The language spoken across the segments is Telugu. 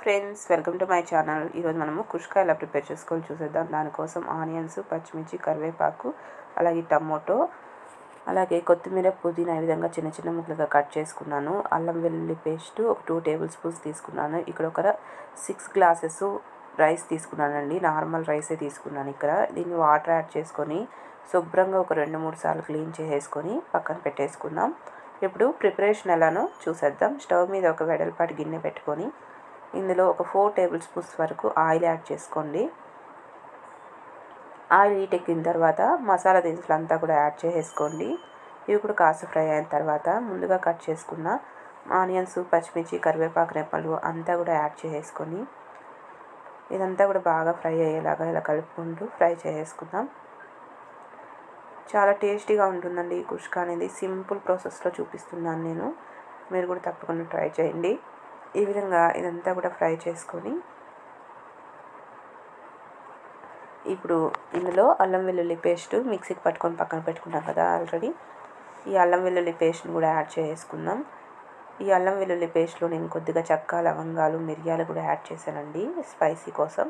Friends, welcome to my channel. ఈరోజు మనము కుష్కా ఎలా ప్రిపేర్ చేసుకోవాలి చూసేద్దాం. దానికోసం ఆనియన్స్, పచ్చిమిర్చి, కరివేపాకు, అలాగే టమోటో, అలాగే కొత్తిమీర, పుదీనా ఈ విధంగా చిన్న చిన్న ముక్కలుగా కట్ చేసుకున్నాను. అల్లం వెల్లుల్లి పేస్ట్ ఒక 2 టేబుల్ స్పూన్స్ తీసుకున్నాను. ఇక్కడ ఒక 6 గ్లాసెస్ రైస్ తీసుకున్నానండి. నార్మల్ రైసే తీసుకున్నాను. ఇక్కడ దీన్ని వాటర్ యాడ్ చేసుకొని శుభ్రంగా ఒక 2-3 సార్లు క్లీన్ చేసేసుకొని పక్కన పెట్టేసుకుందాం. ఇప్పుడు ప్రిపరేషన్ ఎలానో చూసేద్దాం. స్టవ్ మీద ఒక వెడల్పాటి గిన్నె పెట్టుకొని ఇందులో ఒక 4 టేబుల్ స్పూన్స్ వరకు ఆయిల్ యాడ్ చేసుకోండి. ఆయిల్ హీట్ ఎక్కిన తర్వాత మసాలా దినుసులు అంతా కూడా యాడ్ చేసేసుకోండి. ఇవి కూడా కాస్త ఫ్రై అయిన తర్వాత ముందుగా కట్ చేసుకున్న ఆనియన్స్, పచ్చిమిర్చి, కరివేపాకు రెమ్మలు అంతా కూడా యాడ్ చేసేసుకొని ఇదంతా కూడా బాగా ఫ్రై అయ్యేలాగా ఇలా కలుపుకుంటూ ఫ్రై చేసేసుకుందాం. చాలా టేస్టీగా ఉంటుందండి ఈ కుష్కా అనేది. సింపుల్ ప్రాసెస్లో చూపిస్తున్నాను నేను. మీరు కూడా తప్పకుండా ట్రై చేయండి. ఈ విధంగా ఇదంతా కూడా ఫ్రై చేసుకొని ఇప్పుడు ఇందులో అల్లం వెల్లుల్లి పేస్ట్ మిక్సీకి పట్టుకొని పక్కన పెట్టుకున్నాం కదా ఆల్రెడీ. ఈ అల్లం వెల్లుల్లి పేస్ట్ని కూడా యాడ్ చేసుకుందాం. ఈ అల్లం వెల్లుల్లి పేస్ట్లో నేను కొద్దిగా చెక్క, లవంగాలు, మిరియాలు కూడా యాడ్ చేశానండి స్పైసీ కోసం.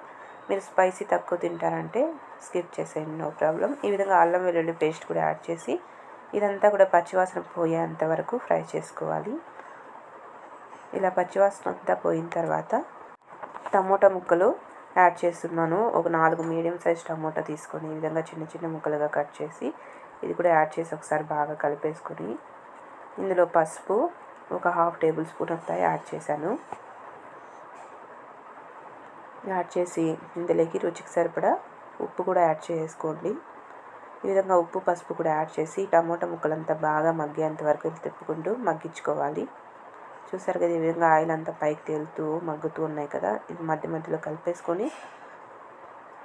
మీరు స్పైసీ తక్కువ తింటారంటే స్కిప్ చేసేయండి, నో ప్రాబ్లం. ఈ విధంగా అల్లం వెల్లుల్లి పేస్ట్ కూడా యాడ్ చేసి ఇదంతా కూడా పచ్చివాసన పోయేంత వరకు ఫ్రై చేసుకోవాలి. ఇలా పచ్చివాసన అంతా పోయిన తర్వాత టమోటా ముక్కలు యాడ్ చేస్తున్నాను. ఒక 4 మీడియం సైజ్ టమోటా తీసుకొని ఈ విధంగా చిన్న చిన్న ముక్కలుగా కట్ చేసి ఇది కూడా యాడ్ చేసి ఒకసారి బాగా కలిపేసుకొని ఇందులో పసుపు ఒక 1/2 టేబుల్ స్పూన్ అంతా యాడ్ చేశాను. యాడ్ చేసి ఇందులోకి రుచికి సరిపడా ఉప్పు కూడా యాడ్ చేసుకోండి. ఈ విధంగా ఉప్పు, పసుపు కూడా యాడ్ చేసి టమోటా ముక్కలంతా బాగా మగ్గేంత వరకు తిప్పుకుంటూ మగ్గించుకోవాలి. చూసారు కదా, ఈ విధంగా ఆయిల్ అంతా పైకి తేలుతూ మగ్గుతూ ఉన్నాయి కదా. ఇది మధ్య మధ్యలో కలిపేసుకొని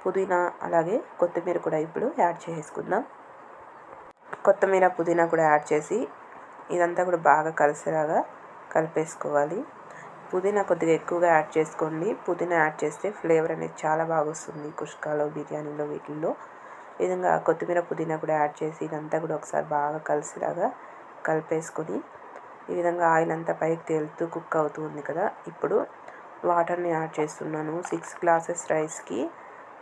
పుదీనా అలాగే కొత్తిమీర కూడా ఇప్పుడు యాడ్ చేసుకుందాం. కొత్తిమీర, పుదీనా కూడా యాడ్ చేసి ఇదంతా కూడా బాగా కలిసేలాగా కలిపేసుకోవాలి. పుదీనా కొద్దిగా ఎక్కువగా యాడ్ చేసుకోండి. పుదీనా యాడ్ చేస్తే ఫ్లేవర్ అనేది చాలా బాగా వస్తుంది కుష్కాలో, బిర్యానీలో, వీటిల్లో. ఈ విధంగా కొత్తిమీర, పుదీనా కూడా యాడ్ చేసి ఇదంతా కూడా ఒకసారి బాగా కలిసేలాగా కలిపేసుకొని ఈ విధంగా ఆయిల్ అంతా పైకి తేలుతూ కుక్ అవుతూ ఉంది కదా. ఇప్పుడు వాటర్ని యాడ్ చేస్తున్నాను. 6 గ్లాసెస్ రైస్కి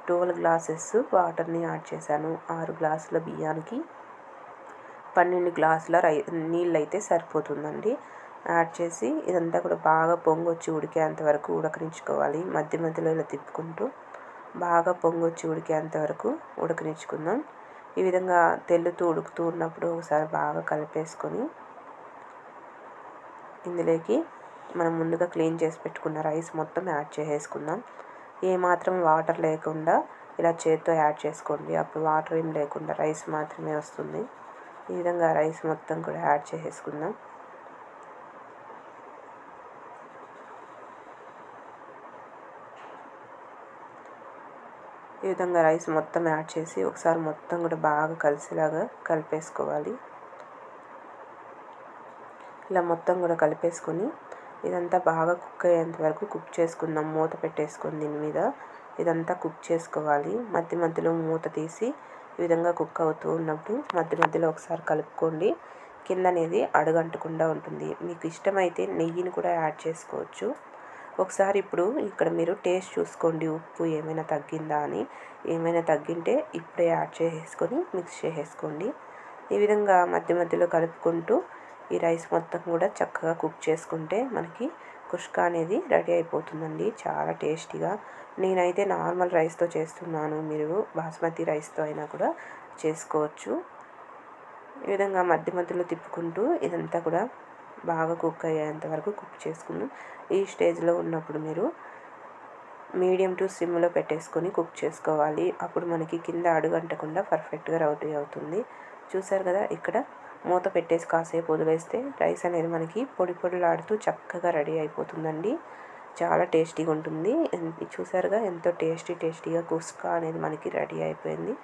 12 గ్లాసెస్ వాటర్ని యాడ్ చేశాను. 6 గ్లాసుల బియ్యానికి 12 గ్లాసుల నీళ్ళు అయితే సరిపోతుందండి. యాడ్ చేసి ఇదంతా కూడా బాగా పొంగొచ్చి ఉడికేంత వరకు ఉడకనించుకోవాలి. మధ్య మధ్యలో ఇలా తిప్పుకుంటూ బాగా పొంగొచ్చి ఉడికేంత వరకు ఉడకనించుకుందాం. ఈ విధంగా తెల్లుతూ ఉడుకుతూ ఉన్నప్పుడు ఒకసారి బాగా కలిపేసుకొని ఇందులోకి మనం ముందుగా క్లీన్ చేసి పెట్టుకున్న రైస్ మొత్తం యాడ్ చేసేసుకుందాం. ఏమాత్రం వాటర్ లేకుండా ఇలా చేత్తో యాడ్ చేసుకోండి. అప్పుడు వాటర్ ఏం లేకుండా రైస్ మాత్రమే వస్తుంది. ఈ విధంగా రైస్ మొత్తం కూడా యాడ్ చేసేసుకుందాం. ఈ విధంగా రైస్ మొత్తం యాడ్ చేసి ఒకసారి మొత్తం కూడా బాగా కలిసేలాగా కలిపేసుకోవాలి. ఇలా మొత్తం కూడా కలిపేసుకొని ఇదంతా బాగా కుక్ అయ్యేంత వరకు కుక్ చేసుకుందాం. మూత పెట్టేసుకొని దీని మీద ఇదంతా కుక్ చేసుకోవాలి. మధ్య మధ్యలో మూత తీసి ఈ విధంగా కుక్ అవుతూ ఉన్నప్పుడు మధ్య మధ్యలో ఒకసారి కలుపుకోండి. కింద అనేది అడుగంటకుండా ఉంటుంది. మీకు ఇష్టమైతే నెయ్యిని కూడా యాడ్ చేసుకోవచ్చు. ఒకసారి ఇప్పుడు ఇక్కడ మీరు టేస్ట్ చూసుకోండి, ఉప్పు ఏమైనా తగ్గిందా అని. ఏమైనా తగ్గింటే ఇప్పుడే యాడ్ చేసేసుకొని మిక్స్ చేసేసుకోండి. ఈ విధంగా మధ్య మధ్యలో కలుపుకుంటూ ఈ రైస్ మొత్తం కూడా చక్కగా కుక్ చేసుకుంటే మనకి కుష్కా అనేది రెడీ అయిపోతుందండి. చాలా టేస్టీగా. నేనైతే నార్మల్ రైస్తో చేస్తున్నాను. మీరు బాస్మతి రైస్తో అయినా కూడా చేసుకోవచ్చు. ఈ విధంగా మధ్య మధ్యలో తిప్పుకుంటూ ఇదంతా కూడా బాగా కుక్ అయ్యేంత వరకు కుక్ చేసుకుందాం. ఈ స్టేజ్లో ఉన్నప్పుడు మీరు మీడియం టు సిమ్లో పెట్టేసుకొని కుక్ చేసుకోవాలి. అప్పుడు మనకి కింద అడుగంటకుండా పర్ఫెక్ట్గా రెడీ అవుతుంది. చూసారు కదా, ఇక్కడ మూత పెట్టేసి కాసేపు వదిలేస్తే రైస్ అనేది మనకి పొడి పొడిలాడుతూ చక్కగా రెడీ అయిపోతుందండి. చాలా టేస్టీగా ఉంటుంది. చూసారుగా ఎంతో టేస్టీగా కుష్కా అనేది మనకి రెడీ అయిపోయింది.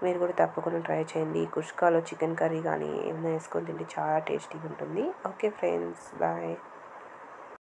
మీరు కూడా తప్పకుండా ట్రై చేయండి. ఈ కుష్కాలో చికెన్ కర్రీ కానీ ఏమైనా వేసుకొని తింటే చాలా టేస్టీగా ఉంటుంది. Okay friends, bye.